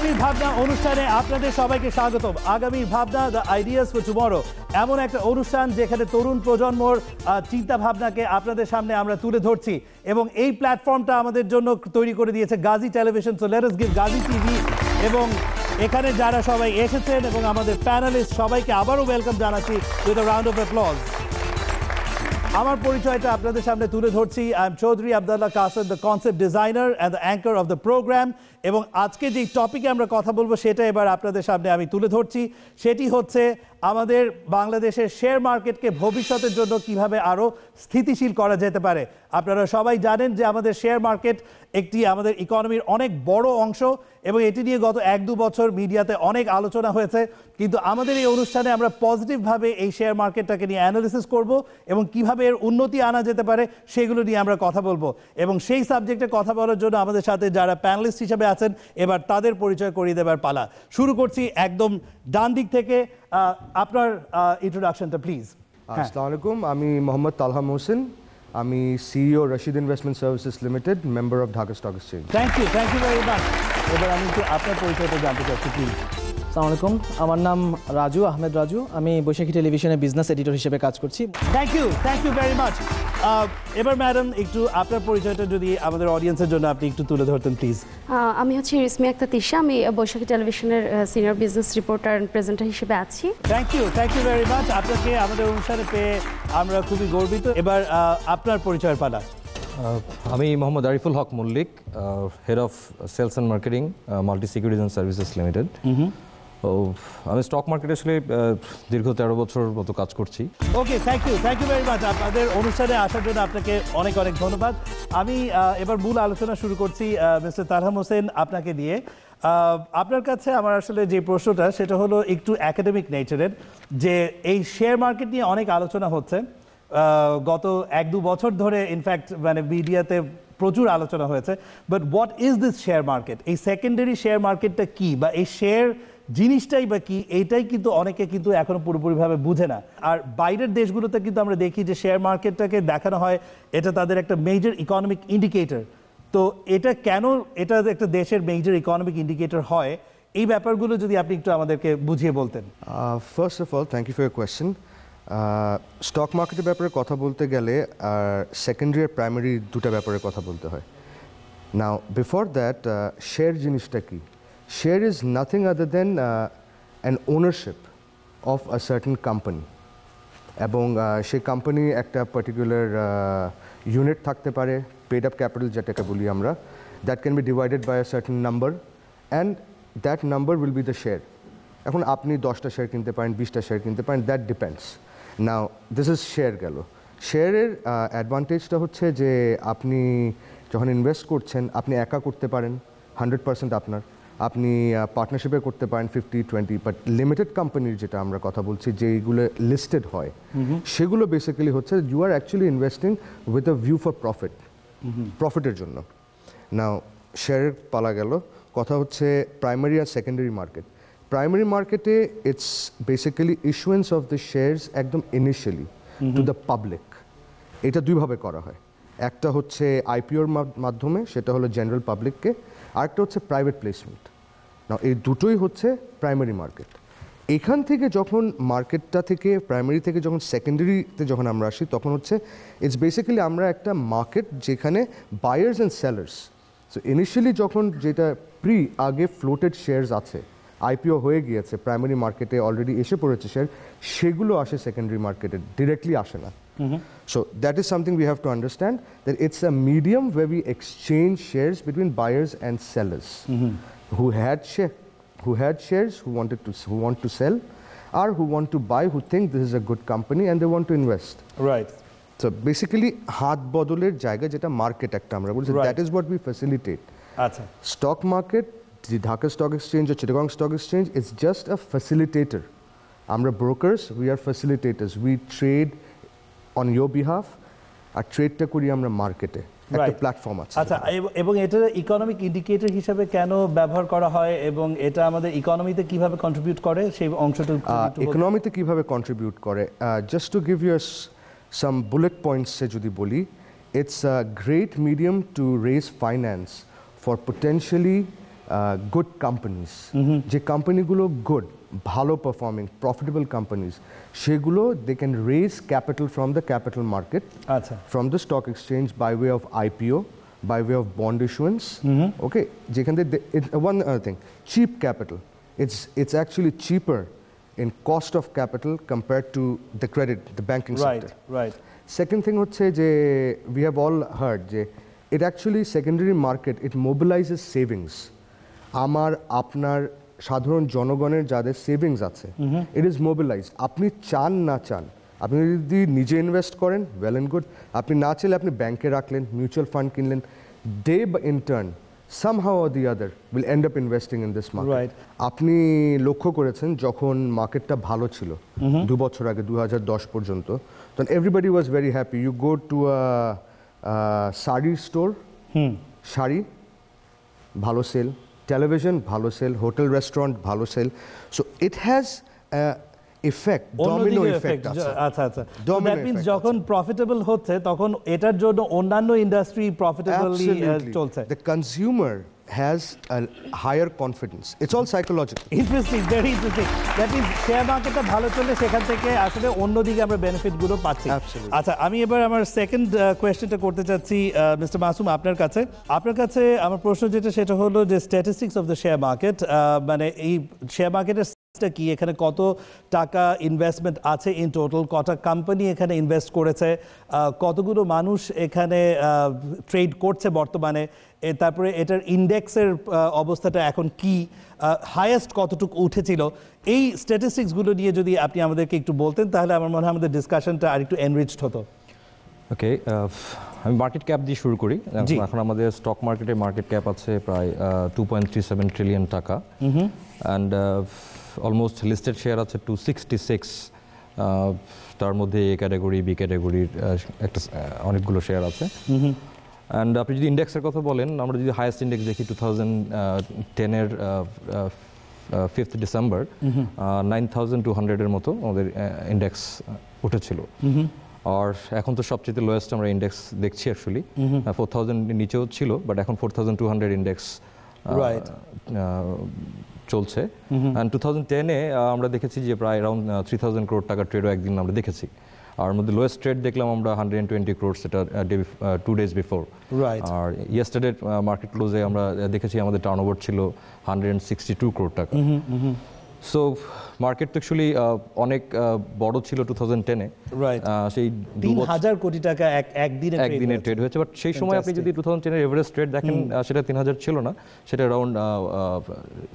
আগামীর ভাবনা অনুষ্ঠানে আপনাদের সবাইকে স্বাগতম। আগামীর ভাবনা দ্য আইডিয়াস ফর টুমরো এমন একটা অনুষ্ঠান যেখানে তরুণ প্রজন্মর চিন্তা ভাবনাকে আপনাদের সামনে আমরা তুলে ধরছি এবং এই প্ল্যাটফর্মটা আমাদের জন্য তৈরি করে দিয়েছে Gazi television. So let us give Gazi TV এবং এখানে যারা সবাই এসেছেন এবং আমাদের প্যানেলিস্ট সবাইকে আবারও ওয়েলকাম জানাচ্ছি with a round of applause. আমার পরিচয়টা আপনাদের সামনে তুলে ধরছি। I am Chowdhury Abdullah Kasem, the concept designer and the anchor of the program. এবং আজকে যে টপিকে আমরা কথা বলবো সেটা এবার আপনাদের সামনে আমি তুলে ধরছি। সেটি হচ্ছে আমাদের বাংলাদেশের শেয়ার মার্কেটকে ভবিষ্যতের জন্য কিভাবে আরও স্থিতিশীল করা যেতে পারে। আপনারা সবাই জানেন যে আমাদের শেয়ার মার্কেট একটি আমাদের ইকোনমির অনেক বড় অংশ এবং এটি নিয়ে গত 1-2 বছর মিডিয়াতে অনেক আলোচনা হয়েছে, কিন্তু আমাদের এই অনুষ্ঠানে আমরা পজিটিভভাবে এই শেয়ার মার্কেটটাকে নিয়ে অ্যানালিসিস করব এবং কিভাবে এর উন্নতি আনা যেতে পারে সেগুলো নিয়ে আমরা কথা বলবো। এবং সেই সাবজেক্টে কথা বলার জন্য আমাদের সাথে যারা প্যানেলিস্ট হিসেবে আছেন এবার তাদের পরিচয় করিয়ে দেবার পালা। শুরু করছি একদম ডান দিক থেকে। আপনার ইন্ট্রোডাকশনটা প্লিজ। আসসালামু আলাইকুম, আমি মোহাম্মদ তালহা মোহসিন, আমি CEO Rashid investment services limited, member of Dhaka stock exchange. Thank you very much. এবার আমি একটু আপনার পরিচয়টা জানতে চাচ্ছি প্লিজ। আসসালামু আলাইকুম, আমার নাম রাজু আহমেদ রাজু, আমি বৈশাখী টেলিভিশনে বিজনেস এডিটর হিসেবে কাজ করছি। Thank you very much. এবার ম্যাডাম একটু আপনার পরিচয়টা যদি আমাদের অডিয়েন্সের জন্য আপনি একটু তুলে ধরতেন প্লিজ। আমি হচ্ছে রিসমি আক্তার তিশা, আমি বৈশাখী টেলিভিশনের senior business reporter and presenter হিসেবে আছি। Thank you very much. আপনাকে আমাদের অনুষ্ঠানে পেয়ে আমরা খুবই গর্বিত। এবার আপনার পরিচয়ের পালা। আমি Mohammad Ariful Haque Mallick, head of sales and marketing, multi securities and services limited. আমি স্টক মার্কেটে আসলে দীর্ঘ 13 বছর মতো কাজ করছি। Okay, thank you very much. আপনাদের অনুষ্ঠানে আসার জন্য আপনাকে অনেক ধন্যবাদ। আমি এবার মূল আলোচনা শুরু করছি মিস্টার তালহা মোহসিন আপনাকে দিয়ে। আপনার কাছে আমার আসলে যে প্রশ্নটা সেটা হলো একটু একাডেমিক নেচারের, যে এই শেয়ার মার্কেট নিয়ে অনেক আলোচনা হচ্ছে গত 1-2 বছর ধরে, ইনফ্যাক্ট মানে মিডিয়াতে প্রচুর আলোচনা হয়েছে। But what is this share market? এই সেকেন্ডারি শেয়ার মার্কেটটা কি, বা এই শেয়ার জিনিসটাই বা কি, এইটাই কিন্তু অনেকে কিন্তু এখনো পুরোপুরিভাবে বুঝে না। আর বাইরের দেশগুলোতে কিন্তু আমরা দেখি যে শেয়ার মার্কেটটাকে দেখানো হয় এটা তাদের একটা মেজর ইকোনমিক ইন্ডিকেটর। তো এটা কেন এটা একটা দেশের মেজর ইকোনমিক ইন্ডিকেটর হয়, এই ব্যাপারগুলো যদি আপনি একটু আমাদেরকে বুঝিয়ে বলতেন। First of all thank you for your question. Stock মার্কেটের ব্যাপারে কথা বলতে গেলে সেকেন্ডারি আর প্রাইমারি দুটো ব্যাপারে কথা বলতে হয়। নাও বিফোর দ্যাট, শেয়ার জিনিসটা কি? Share is nothing other than an ownership of a certain company, এবং সেই কোম্পানি একটা পার্টিকুলার ইউনিট থাকতে পারে, পেড আপ ক্যাপিটাল যেটাকে বলি আমরা, that can be divided by a certain number and that number will be the share. এখন আপনি 10টা শেয়ার কিনতে পারেন, 20টা শেয়ার কিনতে পারেন, that depends. Now this is share গেল। শেয়ারের অ্যাডভান্টেজটা হচ্ছে যে আপনি যখন ইনভেস্ট করছেন আপনি একা করতে পারেন 100% আপনার, আপনি পার্টনারশিপে করতে পারেন 50-20, বাট লিমিটেড কোম্পানির যেটা আমরা কথা বলছি যেগুলো লিস্টেড হয় সেগুলো বেসিক্যালি হচ্ছে you are actually investing with a view for প্রফিটের জন্য। নাও শেয়ারের পালা গেল, কথা হচ্ছে প্রাইমারি আর সেকেন্ডারি মার্কেট। প্রাইমারি মার্কেটে it's basically issuance of the shares একদম ইনিশিয়ালি টু দ্য পাবলিক। এটা দুইভাবে করা হয়, একটা হচ্ছে আইপিওর মাধ্যমে, সেটা হলো জেনারেল পাবলিককে, আরেকটা হচ্ছে প্রাইভেট প্লেসমেন্ট। না, এই দুটোই হচ্ছে প্রাইমারি মার্কেট। এখান থেকে যখন মার্কেটটা থেকে প্রাইমারি থেকে যখন সেকেন্ডারিতে যখন আমরা আসি তখন হচ্ছে ইটস বেসিক্যালি আমরা একটা মার্কেট যেখানে buyers and sellers. So initially যখন যেটা আগে ফ্লোটেড শেয়ারস আছে, আইপিও হয়ে গিয়েছে, প্রাইমারি মার্কেটে অলরেডি এসে পড়েছে শেয়ার, সেগুলো আসে সেকেন্ডারি মার্কেটে, ডিরেক্টলি আসে না। So that is something we have to understand, that it's a medium where we exchange shares between buyers and sellers who had shares, who want to sell, or who want to buy, who think this is a good company and they want to invest. Right. So basically হাত বদলের জায়গা যেটা market একটা আমরা বলছি, that is what we facilitate. আচ্ছা, stock market, Dhaka stock exchange or Chittagong stock exchange, it's just a facilitator. আমরা brokers, we are facilitators, we trade on your behalf, আর ট্রেডটা করি আমরা মার্কেটে, একটা প্ল্যাটফর্ম আছে। আচ্ছা, এবং এটা ইকোনমিক ইন্ডিকেটর হিসেবে কেন ব্যবহার করা হয় এবং এটা আমাদের ইকোনমিতে কিভাবে কন্ট্রিবিউট করে সেই অংশটা ইকোনমিতে কিভাবে কন্ট্রিবিউট করে, just to give you some bullet পয়েন্টসে যদি বলি, it's a great medium to raise finance for potentially good companies, যে কোম্পানিগুলো গুড, ভালো পারফর্মিং, প্রফিটেবল কোম্পানিজ, সেগুলো they can raise capital from the capital market, আচ্ছা from the stock exchange by way of IPO, by way of bond issuance. Okay, যেখান থেকে one other thing, cheap capital. It's actually cheaper in cost of capital compared to the credit, the banking right sector. Right Second thing হচ্ছে যে we have all heard যে it actually secondary market, it mobilizes savings. আমার আপনার সাধারণ জনগণের যাদের savings আছে, it is mobilized. আপনি চান না চান, আপনি যদি নিজে ইনভেস্ট করেন, ওয়েল অ্যান্ড গুড, আপনি না চাইলে আপনি ব্যাংকে রাখলেন, মিউচুয়াল ফান্ড কিনলেন, they in turn somehow or the other will end up investing in this market. Right. আপনি লক্ষ্য করেছেন যখন মার্কেটটা ভালো ছিল 2 বছর আগে 2010 পর্যন্ত, তখন everybody was very happy. You go to শাড়ির স্টোর, শাড়ি ভালো সেল, টেলিভিশন ভালো সেল, হোটেল রেস্টুরেন্ট ভালো sale. So it has effect, domino effect আছে। আচ্ছা আচ্ছা, Domino দ্যাট মিন্স effect যখন প্রফিটেবল হচ্ছে তখন এটার জন্য অন্যান্য ইন্ডাস্ট্রি প্রফিটেবলি Absolutely. চলছে। The consumer has a higher confidence. It's all psychological. Interesting, very interesting. That means share মার্কেটটা ভালো চললে সেখান থেকে আসলে অন্যদিকে আমরা বেনিফিটগুলো পাচ্ছি। Absolutely. আচ্ছা, আমি এবার আমার সেকেন্ড কোয়েশ্চেনটা করতে চাচ্ছি মিস্টার মাসুম আপনার কাছে। আমার প্রশ্ন যেটা সেটা হলো যে statistics of the share market, মানে এই শেয়ার মার্কেটের কি, এখানে কত টাকা ইনভেস্টমেন্ট আছে ইন টোটাল, কটা কোম্পানি এখানে ইনভেস্ট করেছে, কতগুলো মানুষ এখানে ট্রেড করছে বর্তমানে, তারপরে এটার ইন্ডেক্সের অবস্থাটা এখন কি, হাইয়েস্ট কতটুকু উঠেছিল, এই স্ট্যাটিস্টিক্সগুলো নিয়ে যদি আপনি আমাদেরকে একটু বলতেন তাহলে আমার মনে হয় আমাদের ডিসকাশনটা আর একটু এনরিচড হতো। ওকে, আমি মার্কেট ক্যাপ দিয়ে শুরু করি। জি। এখন আমাদের স্টক মার্কেটে মার্কেট ক্যাপ আছে প্রায় 2.37 ট্রিলিয়ন টাকা, অ্যান্ড অলমোস্ট লিস্টেড শেয়ার আছে 266, তার মধ্যে এ ক্যাটাগরি, বি ক্যাটাগরির একটা অনেকগুলো শেয়ার আছে। অ্যান্ড আপনি যদি ইন্ডেক্সের কথা বলেন, আমরা যদি হাইয়েস্ট ইন্ডেক্স দেখি 2010-এর 5th ডিসেম্বর 9200-এর মতো আমাদের ইন্ডেক্স উঠেছিল। আর এখন তো সবচেয়ে লোয়েস্ট আমরা ইন্ডেক্স দেখছি অ্যাকচুয়ালি, 4000-এর নিচেও ছিল, বাট এখন 4200 ইন্ডেক্স চলছে। অ্যান্ড 2010-এ আমরা দেখেছি যে প্রায় অ্যারাউন্ড 3000 crore টাকার ট্রেডও একদিন আমরা দেখেছি। আর মধ্যে লোয়েস্ট ট্রেড দেখলাম আমরা 120 crore, সেটা 2 days বিফোর। আর ইয়েস্টারডে মার্কেট ক্লোজে আমরা দেখেছি আমাদের টার্নওভার ছিল 162 crore টাকা। সো মার্কেট তো অ্যাকচুয়ালি অনেক বড় ছিল 2010-এ, সেই 3000 কোটি টাকা একদিনে ট্রেড হয়েছে। বাট সেই সময় আপনি যদি 2010-এর এভারেজ ট্রেড দেখেন, সেটা 3000 ছিল না, সেটা অ্যারাউন্ড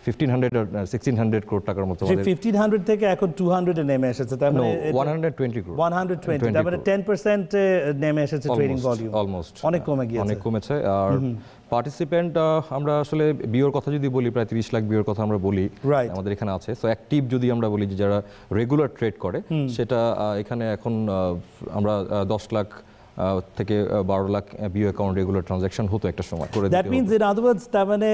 1500 or 1600 crore টাকার মতো। 1500 থেকে এখন 200 এ নেমে এসেছে, তার মানে 120 crore, 120, তার মানে 10% নেমে এসেছে ট্রেডিং ভলিউম, অলমোস্ট অনেক কমে গিয়েছে, অনেক কমেছে। আর পার্টিসিপেন্ট আমরা আসলে বিওর কথা যদি বলি, প্রায় 30 লাখ বিওর কথা আমরা বলি আমাদের এখানে আছে। সো অ্যাক্টিভ যদি আমরা বলি যে যারা রেগুলার ট্রেড করে, সেটা এখানে এখন আমরা 10 লাখ থেকে 12 lakh BO account regular transaction হতো একটা সময় করে। দ্যাট মিন্স ইন আদার ওয়ার্ডস, তার মানে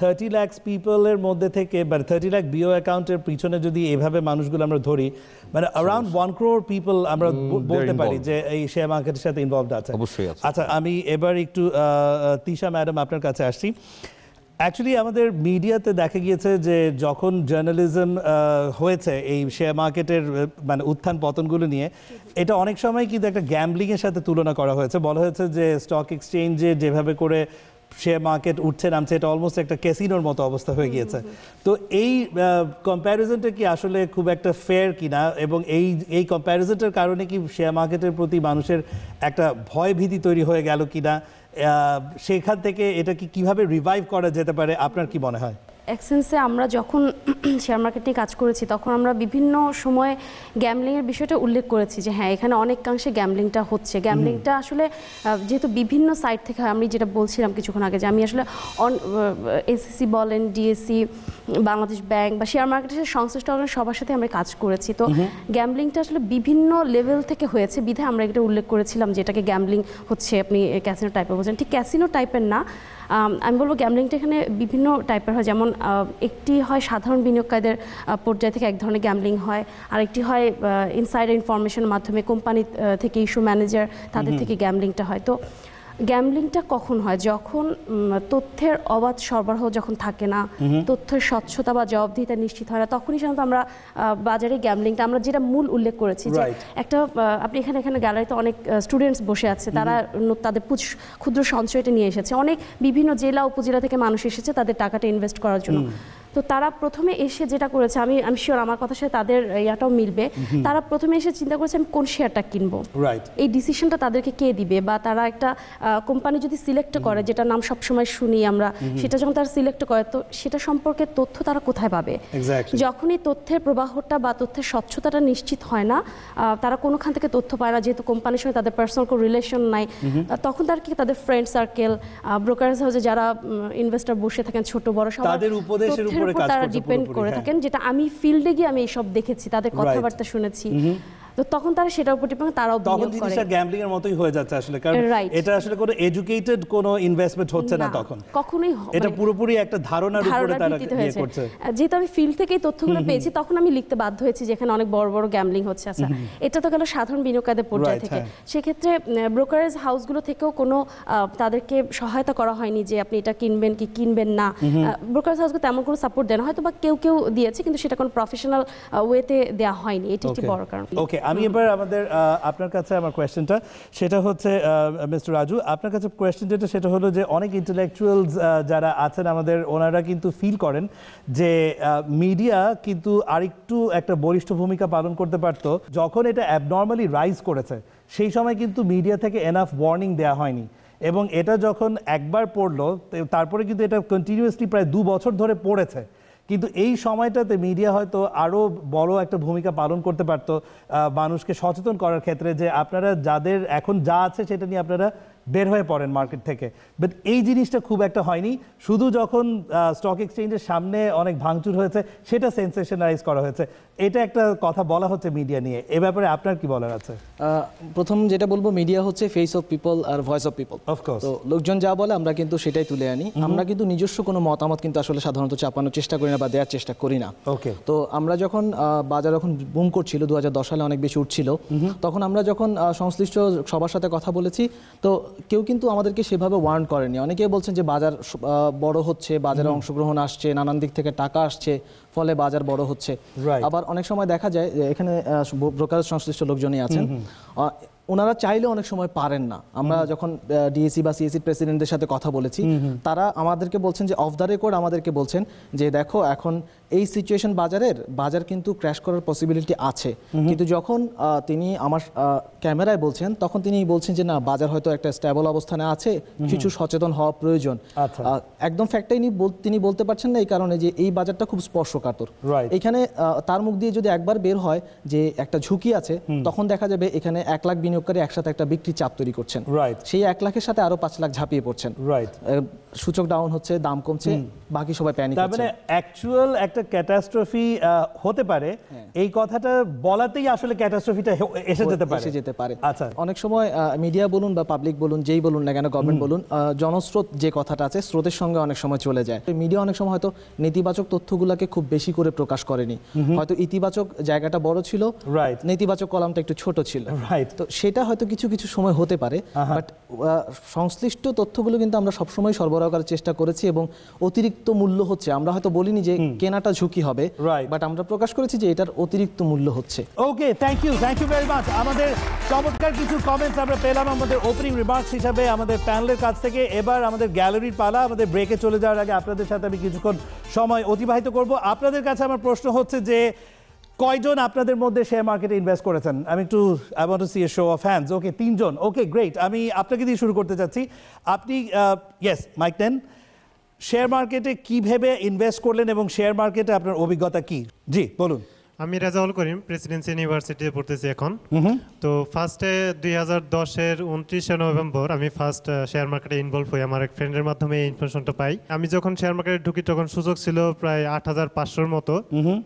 30 লাখ পিপলের মধ্যে থেকে, মানে 30 লাখ বিও অ্যাকাউন্টের পিছনে যদি এভাবে মানুষগুলো আমরা ধরি, মানে অ্যারাউন্ড 1 crore পিপল আমরা বলতে পারি যে এই শেয়ার মার্কেটের সাথে ইনভলভড আছে। অবশ্যই আছে। আচ্ছা, আমি এবার একটু তিশা ম্যাডাম আপনার কাছে আসছি। অ্যাকচুয়ালি আমাদের মিডিয়াতে দেখা গিয়েছে যে যখন জার্নালিজম হয়েছে এই শেয়ার মার্কেটের মানে উত্থান পতনগুলো নিয়ে, এটা অনেক সময় কিন্তু একটা গ্যাম্বলিংয়ের সাথে তুলনা করা হয়েছে। বলা হয়েছে যে স্টক এক্সচেঞ্জে যেভাবে করে শেয়ার মার্কেট উঠছে নামছে, এটা অলমোস্ট একটা ক্যাসিনোর মতো অবস্থা হয়ে গিয়েছে। তো এই কম্প্যারিজনটা কি আসলে খুব একটা ফেয়ার কিনা, এবং এই কম্প্যারিজনটার কারণে কি শেয়ার মার্কেটের প্রতি মানুষের একটা ভয় ভীতি তৈরি হয়ে গেল কিনা, সেখান থেকে এটা কি কিভাবে রিভাইভ করা যেতে পারে, আপনার কি মনে হয়? এক্সেন্সে আমরা যখন শেয়ার মার্কেট নিয়ে কাজ করেছি, তখন আমরা বিভিন্ন সময় গ্যামলিংয়ের বিষয়টা উল্লেখ করেছি যে হ্যাঁ, এখানে অনেকাংশে গ্যামলিংটা হচ্ছে। গ্যামলিংটা আসলে যেহেতু বিভিন্ন সাইট থেকে হয়, আমি যেটা বলছিলাম কিছুক্ষণ আগে, যে আমি আসলে এসএসসি বলেন, ডিএসসি, বাংলাদেশ ব্যাংক বা শেয়ার মার্কেটের সংশ্লিষ্ট সবার সাথে আমরা কাজ করেছি। তো গ্যামলিংটা আসলে বিভিন্ন লেভেল থেকে হয়েছে, বিধায় আমরা এটা উল্লেখ করেছিলাম যে এটাকে গ্যামলিং হচ্ছে। আপনি ক্যাসিনো টাইপের বলছেন, ঠিক ক্যাসিনো টাইপের না, আমি বলবো গ্যামলিংটা এখানে বিভিন্ন টাইপের হয়। যেমন একটি হয় সাধারণ বিনিয়োগকারীদের পর্যায় থেকে এক ধরনের গ্যামলিং হয়, আরেকটি হয় ইনসাইডার ইনফরমেশনের মাধ্যমে কোম্পানি থেকে ইস্যু ম্যানেজার তাদের থেকে গ্যামলিংটা হয়। তো গ্যামলিংটা কখন হয়? যখন তথ্যের অবাধ সরবরাহ যখন থাকে না, তথ্যের স্বচ্ছতা বা জবাবদিহিতা নিশ্চিত হয় না, তখনই সাধারণত আমরা বাজারে গ্যামলিংটা, আমরা যেটা মূল উল্লেখ করেছি যে একটা আপনি এখানে গ্যালারিতে অনেক স্টুডেন্টস বসে আছে, তারা তাদের ক্ষুদ্র সঞ্চয়টা নিয়ে এসেছে, অনেক বিভিন্ন জেলা উপজেলা থেকে মানুষ এসেছে তাদের টাকাটা ইনভেস্ট করার জন্য। তো তারা প্রথমে এসে যেটা করেছে, আমি শিওর আমার কথার সাথে তাদের ইয়াটাও মিলবে, তারা প্রথমে এসে চিন্তা করেছে আমি কোন শেয়ারটা কিনবো, এই ডিসিশনটা তাদেরকে কে দিবে, বা তারা একটা কোম্পানি যদি সিলেক্ট করে, যেটা নাম সবসময় শুনি আমরা, সেটা যখন তারা সিলেক্ট করে, তো সেটা সম্পর্কে তথ্য তারা কোথায় পাবে? যখনই তথ্যের প্রবাহটা বা তথ্যের স্বচ্ছতাটা নিশ্চিত হয় না, তারা কোনোখান থেকে তথ্য পায় না, যেহেতু কোম্পানির সঙ্গে তাদের পার্সোনাল কোনো রিলেশন নাই, তখন তার কি তাদের ফ্রেন্ড সার্কেল, ব্রোকারেজ হাউসে যারা ইনভেস্টর বসে থাকেন ছোট বড় সবাই, তাদের উপদেশের উপরে তারা ডিপেন্ড করে থাকেন, যেটা আমি ফিল্ডে গিয়ে আমি এইসব দেখেছি, তাদের কথাবার্তা শুনেছি। তো তখন তারা সেটার উপর ডিপেন্ড, তারাও তখন জিনিসটা গ্যাম্বলিং এর মতোই হয়ে যাচ্ছে আসলে, কারণ এটা আসলে কোনো এডুকেটেড কোনো ইনভেস্টমেন্ট হচ্ছে না, তখন কখনোই এটা পুরোপুরি একটা ধারণার উপরে তারা ইয়ে করছে। যেহেতু আমি ফিল্ড থেকেই তথ্যগুলো পেয়েছি, তখন আমি লিখতে বাধ্য হয়েছি যেখানে অনেক বড় বড় গ্যাম্বলিং হচ্ছে। আচ্ছা, এটা তো গেল সাধারণ বিনিয়োগকারীদের পর্যায় থেকে। সেক্ষেত্রে ব্রোকারেজ হাউসগুলো থেকেও কোনো তাদেরকে সহায়তা করা হয়নি যে আপনি এটা কিনবেন কি কিনবেন না। ব্রোকারেজ হাউসগুলো তেমন কোনো সাপোর্ট দেয় না, হয়তো বা কেউ দিয়েছে, কিন্তু সেটা কোনো প্রফেশনাল ওয়েতে দেওয়া হয়নি, এটি একটি বড় কারণ। ওকে, আমি এবার আমাদের আপনার কাছে আমার কোয়েশ্চেনটা, সেটা হচ্ছে মিস্টার রাজু, আপনার কাছে কোয়েশ্চেন যেটা, সেটা হলো যে অনেক ইন্টেলেকচুয়ালস যারা আছেন আমাদের, ওনারা কিন্তু ফিল করেন যে মিডিয়া কিন্তু আরেকটু একটা বলিষ্ঠ ভূমিকা পালন করতে পারতো। যখন এটা অ্যাবনর্মালি রাইজ করেছে, সেই সময় কিন্তু মিডিয়া থেকে এনাফ ওয়ার্নিং দেওয়া হয়নি, এবং এটা যখন একবার পড়লো, তারপরে কিন্তু এটা কন্টিনিউয়াসলি প্রায় 2 বছর ধরে পড়েছে। কিন্তু এই সময়টাতে মিডিয়া হয়তো আরও বড় একটা ভূমিকা পালন করতে পারতো মানুষকে সচেতন করার ক্ষেত্রে, যে আপনারা যাদের এখন যা আছে সেটা নিয়ে আপনারা বের হয়ে পড়েন মার্কেট থেকে। বাট এই জিনিসটা খুব একটা হয়নি, শুধু যখন স্টক এক্সচেঞ্জের সামনে অনেক ভাঙচুর হয়েছে সেটা সেন্সেশনালাইজ করা হয়েছে। এটা একটা কথা বলা হচ্ছে মিডিয়া নিয়ে, এ ব্যাপারে আপনার কি বলার আছে? প্রথম যেটা বলবো, মিডিয়া হচ্ছে ফেস অফ পিপল আর ভয়েস অফ পিপল। তো লোকজন যা বলে আমরা কিন্তু সেটাই তুলে আনি। আমরা কিন্তু নিজস্ব কোনো মতামত কিন্তু আসলে সাধারণত চাপানোর চেষ্টা করি না বা দেওয়ার চেষ্টা করি না। তো আমরা যখন বাজার যখন বুম করছিল 2010 সালে, অনেক বেশি উঠছিল, তখন আমরা যখন সংশ্লিষ্ট সবার সাথে কথা বলেছি, তো কেউ কিন্তু আমাদেরকে সেভাবে ওয়ার্ন করেনি। অনেকেই বলছেন যে বাজার বড় হচ্ছে, বাজারে অংশগ্রহণ আসছে, নানান দিক থেকে টাকা আসছে, ফলে বাজার বড় হচ্ছে। আবার অনেক সময় দেখা যায় যে এখানে ব্রোকারেজ সংশ্লিষ্ট লোকজনই আছেন, ওনারা চাইলে অনেক সময় পারেন না। আমরা যখন ডিএসি বা সিএসি প্রেসিডেন্টদের সাথে কথা বলেছি, তারা আমাদেরকে বলছেন যে অফ দ্য রেকর্ড আমাদেরকে বলছেন যে দেখো এখন এই সিচুয়েশন বাজার কিন্তু ক্র্যাশ করার পসিবিলিটি আছে, কিন্তু যখন তিনি আমার ক্যামেরায় বলছেন, তখন তিনি বলছেন যে না, বাজার হয়তো একটা স্টেবল অবস্থানে আছে, কিছু সচেতন হওয়া প্রয়োজন। একদম ফ্যাক্টটাই তিনি বলতে পারছেন না, এই কারণে যে এই বাজারটা খুব স্পর্শকাতর। এখানে তার মুখ দিয়ে যদি একবার বের হয় যে একটা ঝুঁকি আছে, তখন দেখা যাবে এখানে 1 লাখ বিনিয়োগকারী একসাথে একটা বিক্রি চাপ তৈরি করছেন, সেই 1 লাখের সাথে আরো 5 লাখ ঝাঁপিয়ে পড়ছেন, সূচক ডাউন হচ্ছে, দাম কমছে, বাকি সবাই প্যানিক হচ্ছে। মানে অ্যাকচুয়াল একটা ক্যাটাস্ট্রফি হতে পারে, এই কথাটা বলাতেই আসলে ক্যাটাস্ট্রফিটা এসে যেতে পারে। আচ্ছা, অনেক সময় মিডিয়া বলুন বা পাবলিক বলুন, যেই বলুন না কেন, গভর্নমেন্ট বলুন, জনস্রোত যে কথাটা আছে, স্রোতের সঙ্গে অনেক সময় চলে যায়। মিডিয়া অনেক সময় হয়তো নেতিবাচক তথ্যগুলোকে খুব বেশি করে প্রকাশ করেনি, হয়তো ইতিবাচক জায়গাটা বড় ছিল, নেতিবাচক কলামটা একটু ছোট ছিল, তো সেটা হয়তো কিছু কিছু সময় হতে পারে। বাট সংশ্লিষ্ট তথ্যগুলো কিন্তু আমরা সবসময় সরবরাহ করার চেষ্টা করেছি, এবং অতিরিক্ত মূল্য হচ্ছে, আমরা হয়তো বলিনি যে কেনাটা ঝুঁকি হবে, বাট আমরা প্রকাশ করেছি যে এটার অতিরিক্ত মূল্য হচ্ছে। ওকে, থ্যাংক ইউ ভেরি মাচ। আমাদের চমৎকার কিছু কমেন্টস আমরা পেলাম আমাদের ওপেনিং রিমার্কস হিসাবে আমাদের প্যানেলের কাছ থেকে। এবার আমাদের গ্যালারির পালা। আমাদের ব্রেকে চলে যাওয়ার আগে আপনাদের সাথে আমি কিছুক্ষণ সময় অতিবাহিত করব। আপনাদের কাছে আমার প্রশ্ন হচ্ছে যে কয়জন আপনাদের মধ্যে শেয়ার মার্কেটে ইনভেস্ট করেছেন? I want to see a show of hands. Okay, 3 জন। Okay, great. আমি আপনাকে দিয়ে শুরু করতে চাচ্ছি। আপনি ইয়েস, মাইক নেন। শেয়ার মার্কেটে কি ভেবে ইনভেস্ট করলেন এবং শেয়ার মার্কেটে আপনার অভিজ্ঞতা কি? জি বলুন। আমি রেজাউল করিম, প্রেসিডেন্সি ইউনিভার্সিটিতে পড়তেছি এখন। তো ফার্স্টে 2010-এর 29শে নভেম্বর আমি ফার্স্ট শেয়ার মার্কেটে ইনভলভ হই, আমার এক ফ্রেন্ডের মাধ্যমে এই ইনফরমেশনটা পাই। আমি যখন শেয়ার মার্কেটে ঢুকি তখন সূচক ছিল প্রায় 8500-র মতো।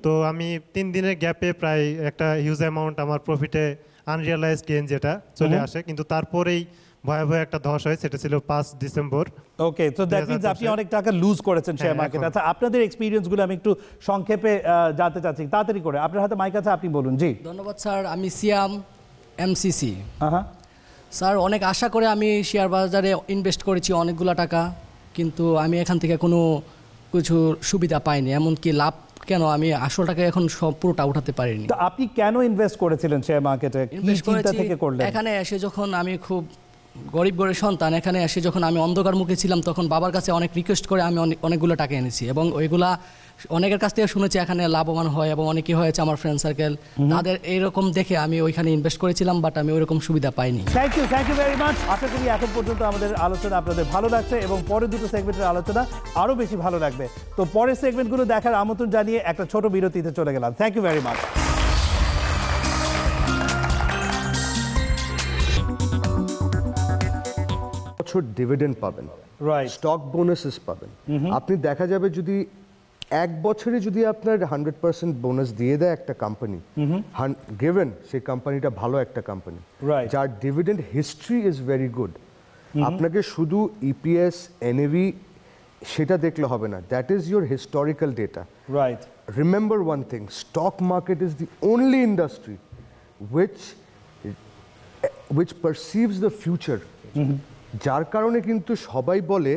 তো আমি 3 দিনের গ্যাপে প্রায় একটা হিউজ অ্যামাউন্ট আমার প্রফিটে আনরিয়ালাইজড গেইন যেটা চলে আসে, কিন্তু তারপরেই ভয়াবহ একটা ধস হয়, সেটা ছিল 5 ডিসেম্বর। ওকে, তো দ্যাট মিন্স আপনি অনেক টাকা লুজ করেছেন শেয়ার মার্কেট। আচ্ছা, আপনাদের এক্সপেরিয়েন্সগুলো আমি একটু সংক্ষেপে জানতে চাচ্ছি, তাড়াতাড়ি করে। আপনার হাতে মাইক আছে, আপনি বলুন। জি ধন্যবাদ স্যার, আমি সিয়াম, এমসিসি। স্যার অনেক আশা করে আমি শেয়ার বাজারে ইনভেস্ট করেছি অনেকগুলো টাকা, কিন্তু আমি এখান থেকে কোনো কিছু সুবিধা পাইনি, এমনকি লাভ কেন আমি আসল টাকা এখন সব পুরোটা উঠাতে পারিনি। তো আপনি কেন ইনভেস্ট করেছিলেন শেয়ার মার্কেটে, কি ইনভেস্ট চিন্তা করেছি থেকে করলেন? এখানে এসে যখন আমি খুব গরিব ঘরের সন্তান, এখানে এসে যখন আমি অন্ধকার মুখে ছিলাম তখন বাবার কাছে অনেক রিকোয়েস্ট করে আমি অনেকগুলো টাকা এনেছি এবং ওইগুলা অনেকের কাছ থেকে শুনেছি এখানে লাভবান হয় এবং অনেকেই হয়েছে আমার ফ্রেন্ড সার্কেল, তাদের এইরকম দেখে আমি ওইখানে ইনভেস্ট করেছিলাম, বাট আমি ওইরকম সুবিধা পাইনি। Thank you very much. আশা করি এখন পর্যন্ত আমাদের আলোচনা আপনাদের ভালো লাগছে এবং পরের দুটো সেগমেন্টের আলোচনা আরও বেশি ভালো লাগবে। তো পরের সেগমেন্টগুলো দেখার আমন্ত্রণ জানিয়ে একটা ছোট বিরতিতে চলে গেলাম। Thank you very much. বছর ডিভিডেন্ড পাবেন, রাইট, স্টক বোনাসেস পাবেন। আপনি দেখা যাবে যদি এক বছরে যদি আপনার 100% বোনাস দিয়ে দেয় একটা কোম্পানি, গিভেন সেই কোম্পানিটা ভালো একটা কোম্পানি, Right. যার dividend history is very good, আপনাকে শুধু ইপিএস এনএভি সেটা দেখলে হবে না, that is your historical data. Right, Remember one thing, stock market is the only industry which perceives the future, যার কারণে কিন্তু সবাই বলে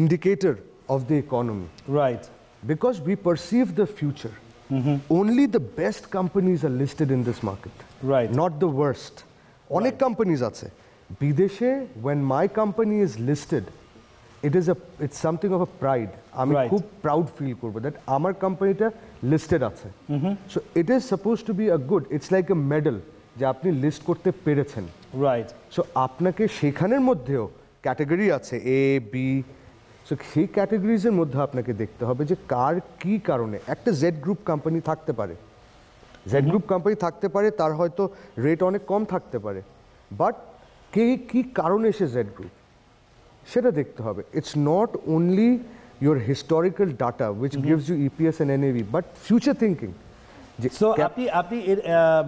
indicator of the economy, right, because we perceive the future. Only the best companies are listed in this market, Right. not the worst. অনেক companies আছে বিদেশে, when my company is listed, it's something of a pride. আমি Right. খুব proud feel করব that আমার কোম্পানিটা listed আছে। So it is supposed to be a good, it's like a medal যে আপনি লিস্ট করতে পেরেছেন। রাইট, সো আপনাকে সেখানের মধ্যেও ক্যাটাগরি আছে এ বি, সো সেই ক্যাটাগরিজের মধ্যে আপনাকে দেখতে হবে যে কার কি কারণে একটা জেড গ্রুপ কোম্পানি থাকতে পারে, জেড গ্রুপ কোম্পানি থাকতে পারে, তার হয়তো রেট অনেক কম থাকতে পারে, বাট কে কি কারণে সে জেড গ্রুপ সেটা দেখতে হবে। It's not only your historical data which gives you EPS and NAV, but future thinking. So আপনি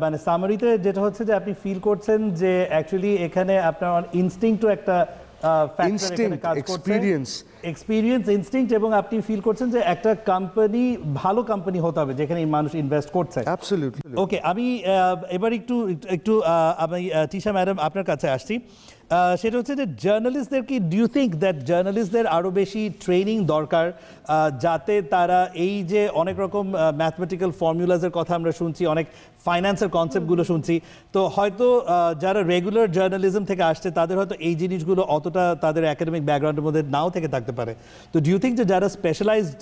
মানে সামারিতে যেটা হচ্ছে যে আপনি ফিল করছেন যে অ্যাকচুয়ালি এখানে আপনার ইনস্টিংক্টও একটা এক্সপিরিয়েন্স ইনস্টিংক্ট, এবং আপনি ফিল করছেন যে একটা কোম্পানি ভালো কোম্পানি হতে হবে যেখানে মানুষ ইনভেস্ট করছে। অ্যাবসলিউটলি। ওকে, আমি এবার একটু আমি তিশা ম্যাডাম আপনার কাছে আসছি। সেটা হচ্ছে যে জার্নালিস্টদের কি ডু ইউ থিঙ্ক দ্যাট জার্নালিস্টদের আরও বেশি ট্রেনিং দরকার, যাতে তারা এই যে অনেক রকম ম্যাথমেটিক্যাল ফর্মুলাসের কথা আমরা শুনছি, অনেক ফাইন্যান্সের কনসেপ্টগুলো শুনছি, তো হয়তো যারা রেগুলার জার্নালিজম থেকে আসছে তাদের হয়তো এই জিনিসগুলো অতটা তাদের একাডেমিক ব্যাকগ্রাউন্ডের মধ্যে নাও থেকে থাকতে পারে। তো ডু ইউ থিঙ্ক যে যারা স্পেশালাইজড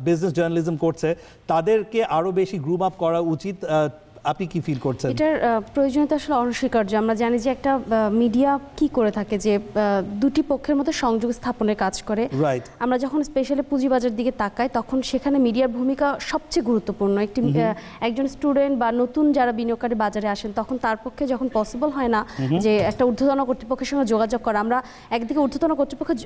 বিজনেস জার্নালিজম করছে তাদেরকে আরও বেশি গ্রুপ আপ করা উচিত? আপনি কি ফিল করছেন? এটার প্রয়োজনীয়তা আসলে অনস্বীকার্য। আমরা জানি যে একটা মিডিয়া কি করে থাকে যে দুটি পক্ষের মধ্যে সংযোগ স্থাপনের কাজ করে। রাইট। আমরা যখন স্পেশালি পুঁজিবাজার দিকে তাকাই তখন সেখানে মিডিয়ার ভূমিকা সবচেয়ে গুরুত্বপূর্ণ। একজন স্টুডেন্ট বা নতুন যারা বিনিয়োগকারী বাজারে আসেন তখন তার পক্ষে যখন পসিবল হয় না যে একটা ঊর্ধ্বতন কর্তৃপক্ষের সঙ্গে যোগাযোগ করা, আমরা একদিকে ঊর্ধ্বতন কর্তৃপক্ষের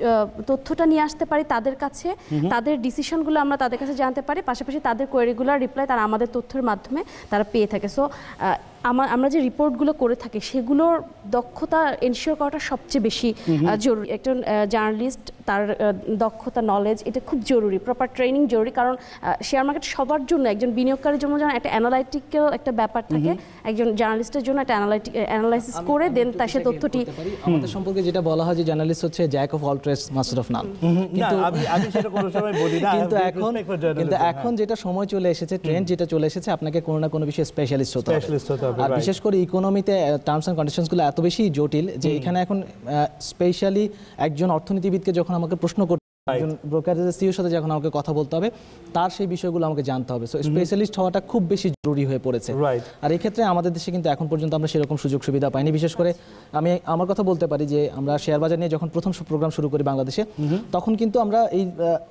তথ্যটা নিয়ে আসতে পারি তাদের কাছে, তাদের ডিসিশনগুলো আমরা তাদের কাছে জানতে পারি, পাশাপাশি তাদের কোয়েরিগুলার রিপ্লাই তারা আমাদের তথ্যের মাধ্যমে তারা পেয়ে থাকে। সো আমরা যে রিপোর্টগুলো করে থাকি সেগুলোর দক্ষতা এনশিওর করাটা সবচেয়ে বেশি জরুরি। একজন জার্নালিস্ট তার দক্ষতা নলেজ এটা খুব জরুরি, প্রপার ট্রেনিং জরুরি, কারণ শেয়ার মার্কেট সবার জন্য, একজন বিনিয়োগকারীর জন্য যেন একটা অ্যানালাইটিক্যাল একটা ব্যাপার থাকে, একজন জার্নালিস্টের জন্য একটা অ্যানালাইসিস করে দেন তার সে তথ্যটি। আমাদের সম্পর্কে যেটা বলা হয় যে জার্নালিস্ট হচ্ছে jack of all trades master of none, কিন্তু আমি সেটা কোনো সময় বলি না। কিন্তু এখন যেটা সময় চলে এসেছে, ট্রেন্ড যেটা চলে এসেছে, আপনাকে কোনো না কোনো বিষয়ে স্পেশালিস্ট হতে হবে। আর বিশেষ করে ইকোনমিতে টার্মস অ্যান্ড কন্ডিশনসগুলো এত বেশি জটিল যে এখানে এখন স্পেশালি একজন অর্থনীতিবিদকে যখন আমাকে প্রশ্ন করতে, একজন ব্রোকারেজের সিইওর সাথে যখন আমাকে কথা বলতে হবে, তার সেই বিষয়গুলো আমাকে জানতে হবে। সো স্পেশালিস্ট হওয়াটা খুব বেশি জরুরি হয়ে পড়েছে। আর এই ক্ষেত্রে আমাদের দেশে কিন্তু এখন পর্যন্ত আমরা সেরকম সুযোগ সুবিধা পাইনি। বিশেষ করে আমি আমার কথা বলতে পারি যে আমরা শেয়ার বাজার নিয়ে যখন প্রথম প্রোগ্রাম শুরু করি বাংলাদেশে, তখন কিন্তু আমরা এই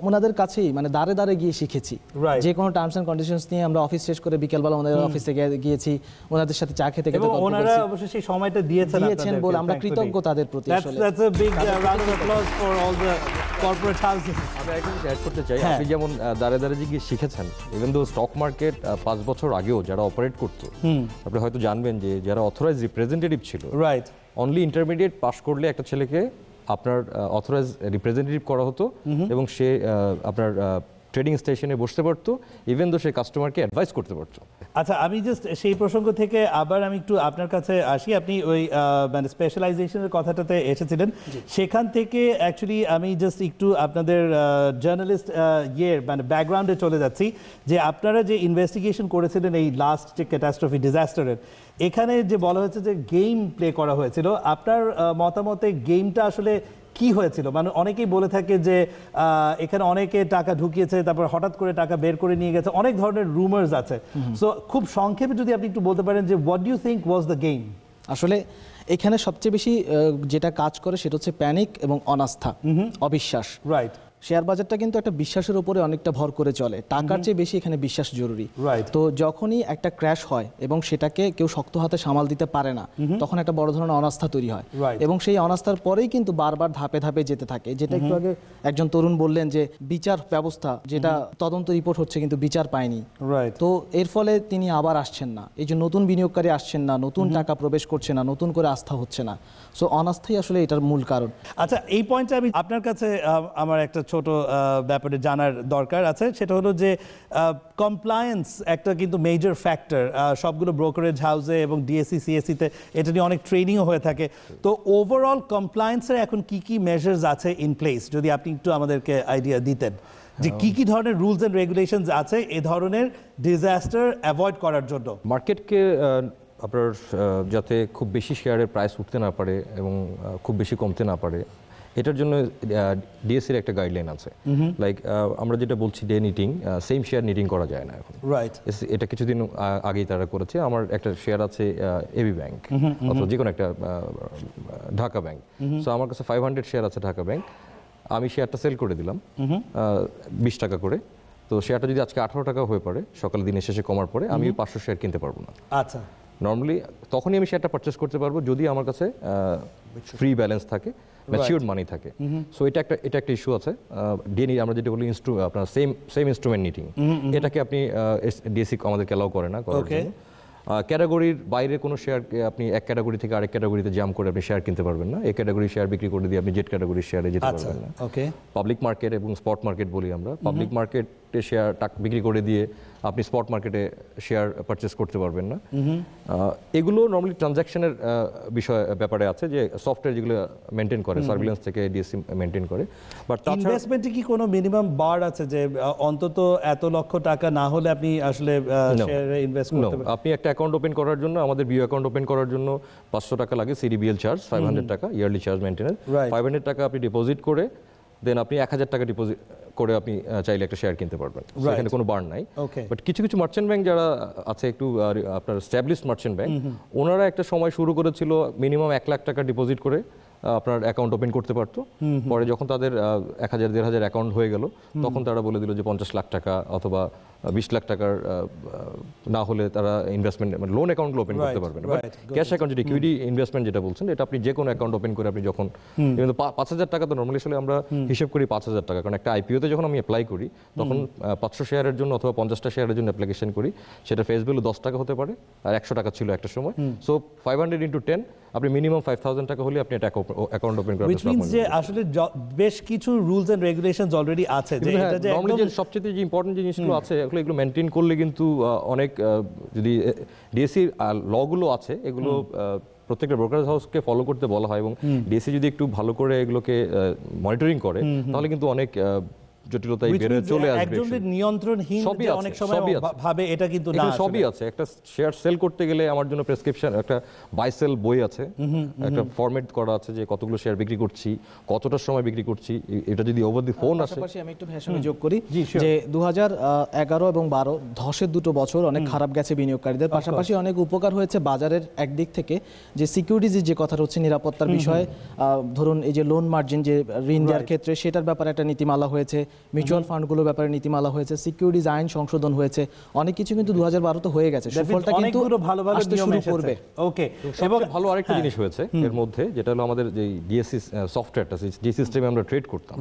ওনাদের কাছেই মানে দাঁড়ে দাঁড়ে গিয়ে শিখেছি যে কোনো টার্মস অ্যান্ড কন্ডিশনস নিয়ে। আমরা অফিস শেষ করে বিকেলবেলা ওনাদের অফিসে গিয়েছি, ওনাদের সাথে চা খেতে খেতে ওনারা অবশ্যই সেই সময়টা দিয়েছেন বলে আমরা কৃতজ্ঞ তাদের প্রতি। That's a big round of applause for all the corporate houses. আমি এখন অ্যাড করতে চাই, আপনি যেমন দাঁড়ে দাঁড়ে যে গিয়ে শিখেছেন, ইভেন দো স্টক মার্কেট 5 বছর আগেও যারা অপারেট করতো, আপনি হয়তো জানবেন যে যারা অথরাইজ রিপ্রেজেন্টেটিভ ছিল, রাইট, অনলি ইন্টারমিডিয়েট পাস করলে একটা ছেলেকে আপনার অথরাইজ রিপ্রেজেন্টেটিভ করা হতো এবং সে আপনার ট্রেডিং স্টেশনে বসতে পারতো, ইভেন দো সেই কাস্টমারকে অ্যাডভাইস করতে পারতো। আচ্ছা, আমি জাস্ট সেই প্রসঙ্গ থেকে আবার আমি একটু আপনার কাছে আসি। আপনি ওই মানে স্পেশালাইজেশনের কথাটাতে এসেছিলেন, সেখান থেকে অ্যাকচুয়ালি আমি জাস্ট একটু আপনাদের জার্নালিস্ট মানে ব্যাকগ্রাউন্ডে চলে যাচ্ছি, যে আপনারা যে ইনভেস্টিগেশন করেছিলেন এই লাস্ট যে ক্যাটাস্ট্রফি ডিজাস্টারের, এখানে যে বলা হয়েছে যে গেম প্লে করা হয়েছিল, আপনার মতামতে গেমটা আসলে কি হয়েছিল? মানে অনেকেই বলে থাকে যে এখানে অনেকে টাকা ঢুকিয়েছে, তারপর হঠাৎ করে টাকা বের করে নিয়ে গেছে, অনেক ধরনের রুমার্স আছে। সো খুব সংক্ষেপে যদি আপনি একটু বলতে পারেন যে what do you think was the game? আসলে এখানে সবচেয়ে বেশি যেটা কাজ করে সেটা হচ্ছে প্যানিক এবং অনাস্থা, অবিশ্বাস। রাইট। শেয়ার বাজারটা কিন্তু একটা বিশ্বাসের উপরে অনেকটা ভর করে চলে, টাকার চেয়ে বেশি এখানে বিশ্বাস জরুরি। তো যখনই একটা ক্র্যাশ হয় এবং সেটাকে কেউ শক্ত হাতে সামাল দিতে পারে না, তখন একটা বড় ধরনের অনাস্থা তৈরি হয়, এবং সেই অনাস্থার পরেই কিন্তু বারবার ধাপে ধাপে যেতে থাকে। যেটা একটু আগে একজন তরুণ বললেন যে বিচার ব্যবস্থা, যেটা তদন্ত রিপোর্ট হচ্ছে কিন্তু বিচার পায়নি, তো এর ফলে তিনি আবার আসছেন না, এই যে নতুন বিনিয়োগকারী আসছেন না, নতুন টাকা প্রবেশ করছে না, নতুন করে আস্থা হচ্ছে না। সো অনাস্থাই আসলে এটার মূল কারণ। আচ্ছা, এই পয়েন্টে আমি আপনার কাছে আমার একটা ছোট ব্যাপারে জানার দরকার আছে, সেটা হলো যে কমপ্লায়েন্স একটা কিন্তু মেজর ফ্যাক্টর সবগুলো ব্রোকারেজ হাউসে এবং ডিএসসি সিএসসিতে, এটা নিয়ে অনেক ট্রেনিংও হয়ে থাকে। তো ওভারঅল কমপ্লায়েন্সের এখন কি কি মেজার্স আছে ইন প্লেস, যদি আপনি একটু আমাদেরকে আইডিয়া দিতেন যে কি কি ধরনের রুলস এন্ড রেগুলেশনস আছে এই ধরনের ডিজাস্টার অ্যাভয়েড করার জন্য? মার্কেটকে আপনার যাতে খুব বেশি শেয়ারের প্রাইস উঠতে না পারে এবং খুব বেশি কমতে না পারে, এটার জন্য ডিএসসির একটা গাইডলাইন আছে। লাইক আমরা যেটা বলছি day knitting, same share knitting করা যায় না এখন। রাইট। এটা কিছুদিন আগেই তারা করেছে। আমার একটা শেয়ার আছে এবি ব্যাংক অথবা যে কোনো একটা ঢাকা ব্যাংক, সো আমার কাছে 500 শেয়ার আছে ঢাকা ব্যাংক, আমি শেয়ারটা সেল করে দিলাম 20 টাকা করে। তো শেয়ারটা যদি আজকে 18 টাকা হয়ে পড়ে সকাল দিনের শেষে কমার পরে, আমি 500 শেয়ার কিনতে পারবো না। আচ্ছা। নর্মালি তখনই আমি শেয়ারটা পারচেস করতে পারবো যদি আমার কাছে ফ্রি ব্যালেন্স থাকে, ম্যাচিউরড মানি থাকে। সো এটা একটা ইস্যু আছে। ডিএনই আমরা যেটা বলি আপনার সেম ইনস্ট্রুমেন্ট নিটিং, এটাকে আপনি ডিএসসি আমাদেরকে অ্যালাউ করে না করার জন্য। ক্যাটাগরির বাইরে কোনো শেয়ারকে আপনি এক ক্যাটাগরি থেকে আরেক ক্যাটাগরিতে জাম্প করে আপনি শেয়ার কিনতে পারবেন না। এই ক্যাটাগরির শেয়ার বিক্রি করে দিয়ে আপনি জেড ক্যাটাগরির শেয়ারে যেতে পারবেন না। পাবলিক মার্কেট এবং স্পট মার্কেট বলি আমরা, পাবলিক মার্কেটে শেয়ার বিক্রি করে দিয়ে আপনি স্পট মার্কেটে শেয়ার পারচেস করতে পারবেন না। এগুলো নর্মালি ট্রানজ্যাকশনের ব্যাপারে আছে, যে সফটওয়্যার যেগুলো মেনটেন করে, সার্ভিলেন্স থেকে ডিএসসি মেনটেন করে। বাট ইনভেস্টমেন্টে কি কোনো মিনিমাম বার আছে যে অন্তত এত লক্ষ টাকা না হলে আপনি আসলে শেয়ারে ইনভেস্ট করতে পারবেন? আপনি একটা অ্যাকাউন্ট ওপেন করার জন্য, আমাদের বিও অ্যাকাউন্ট ওপেন করার জন্য 500 টাকা লাগে, সিডিবিএল চার্জ 500 টাকা, ইয়ারলি চার্জ মেনটেন্যান্স 500 টাকা আপনি ডিপোজিট করে দেন আপনি 1000 টাকা ডিপোজিট করে আপনি চাইলে একটা শেয়ার কিনতে পারবেন, সেখানে কোনো বার নাই। বাট কিছু কিছু মার্চেন্ট ব্যাংক যারা আছে, একটু আপনার স্ট্যাবলিশড মার্চেন্ট ব্যাংক, ওনারা একটা সময় শুরু করেছিল মিনিমাম 1 লাখ টাকা ডিপোজিট করে আপনার অ্যাকাউন্ট ওপেন করতে পারতো। পরে যখন তাদের 1000-1500 অ্যাকাউন্ট হয়ে গেল, তখন তারা বলে দিল যে 50 লাখ টাকা অথবা 20 লাখ টাকার না হলে তারা ইনভেস্টমেন্ট মানে লোন অ্যাকাউন্টগুলো ওপেন করতে পারবেন। ক্যাশ অ্যাকাউন্ট যেটা ইকুইটি ইনভেস্টমেন্ট যেটা বলছেন, এটা আপনি যে কোনো অ্যাকাউন্ট ওপেন করে আপনি যখন, কিন্তু 5000 টাকা তো নর্মালি আসলে আমরা হিসেব করি 5000 টাকা, কারণ একটা আইপিওতে যখন আমি অ্যাপ্লাই করি তখন 500 শেয়ারের জন্য অথবা 50টা শেয়ারের জন্য অ্যাপ্লিকেশন করি, সেটা ফেস ভ্যালু 10 টাকা হতে পারে আর 100 টাকা ছিল একটা সময়। সো 500 × 10 আপনি মিনিমাম 5000 টাকা হলে আপনি একটা অ্যাকাউন্ট ওপেন করতে পারবেন। which means যে আসলে বেশ কিছু রুলস এন্ড রেগুলেশনস অলরেডি আছে, যে এটা যে নরমালি যে সবচেয়ে যে ইম্পর্টেন্ট জিনিসগুলো আছে এগুলো মেইনটেইন করলে কিন্তু অনেক, যদি ডিএসসি লগুলো আছে এগুলো প্রত্যেকটা ব্রোকারেজ হাউসকে ফলো করতে বলা হয়, এবং ডিএসসি যদি একটু ভালো করে এগুলোকে মনিটরিং করে তাহলে কিন্তু অনেক জটিলতায় বেড়ে চলে আসবে। একজনের নিয়ন্ত্রণহীন যে অনেক সময় ভাবে এটা কিন্তু না, সবই আছে। একটা শেয়ার সেল করতে গেলে আমার জন্য প্রেসক্রিপশন, একটা বাই সেল বই আছে, একটা ফরম্যাট করা আছে যে কতগুলো শেয়ার বিক্রি করছি, কতটার সময় বিক্রি করছি, এটা যদি ওভার দি ফোন আসে। পাশাপাশি আমি একটু ভাষণে যোগ করি যে 2011 এবং 12 ধসের দুটো বছর অনেক খারাপ গেছে বিনিয়োগকারীদের, পাশাপাশি অনেক উপকার হয়েছে বাজারের একদিক থেকে, যে সিকিউরিটিজের যে কথা হচ্ছে নিরাপত্তার বিষয়ে, ধরুন এই যে লোন মার্জিন যে ঋণ দেওয়ার ক্ষেত্রে সেটার ব্যাপারে একটা নীতিমালা হয়েছে, মিউচুয়াল ফান্ডগুলোর ব্যাপারে নীতিমালা হয়েছে, সিকিউরিটিজ আইন সংশোধন হয়েছে, অনেক কিছু কিন্তু 2012 তে হয়ে গেছে, সুফলটা কিন্তু আসতে শুরু করবে। ওকে, এবং ভালো আরেকটা জিনিস হয়েছে এর মধ্যে, যেটা হলো আমাদের যে ডিএসসি সফটওয়্যারটা, যে সিস্টেমে আমরা ট্রেড করতাম,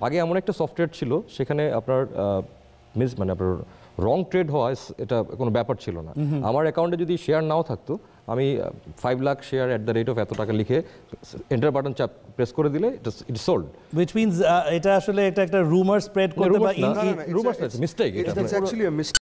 আগে এমন একটা সফটওয়্যার ছিল সেখানে আপনার মানে আপনার রং ট্রেড হওয়া এটা কোনো ব্যাপার ছিল না। আমার অ্যাকাউন্টে যদি শেয়ার নাও থাকতো, আমি 5 লাখ শেয়ার @ এত টাকা লিখে এন্টার বাটন চাপ প্রেস করে দিলে ইট সোল্ড। উইচ মিন্স এটা আসলে এটা একটা রুমার স্প্রেড করতে বা rumours mistake. It's actually a mistake.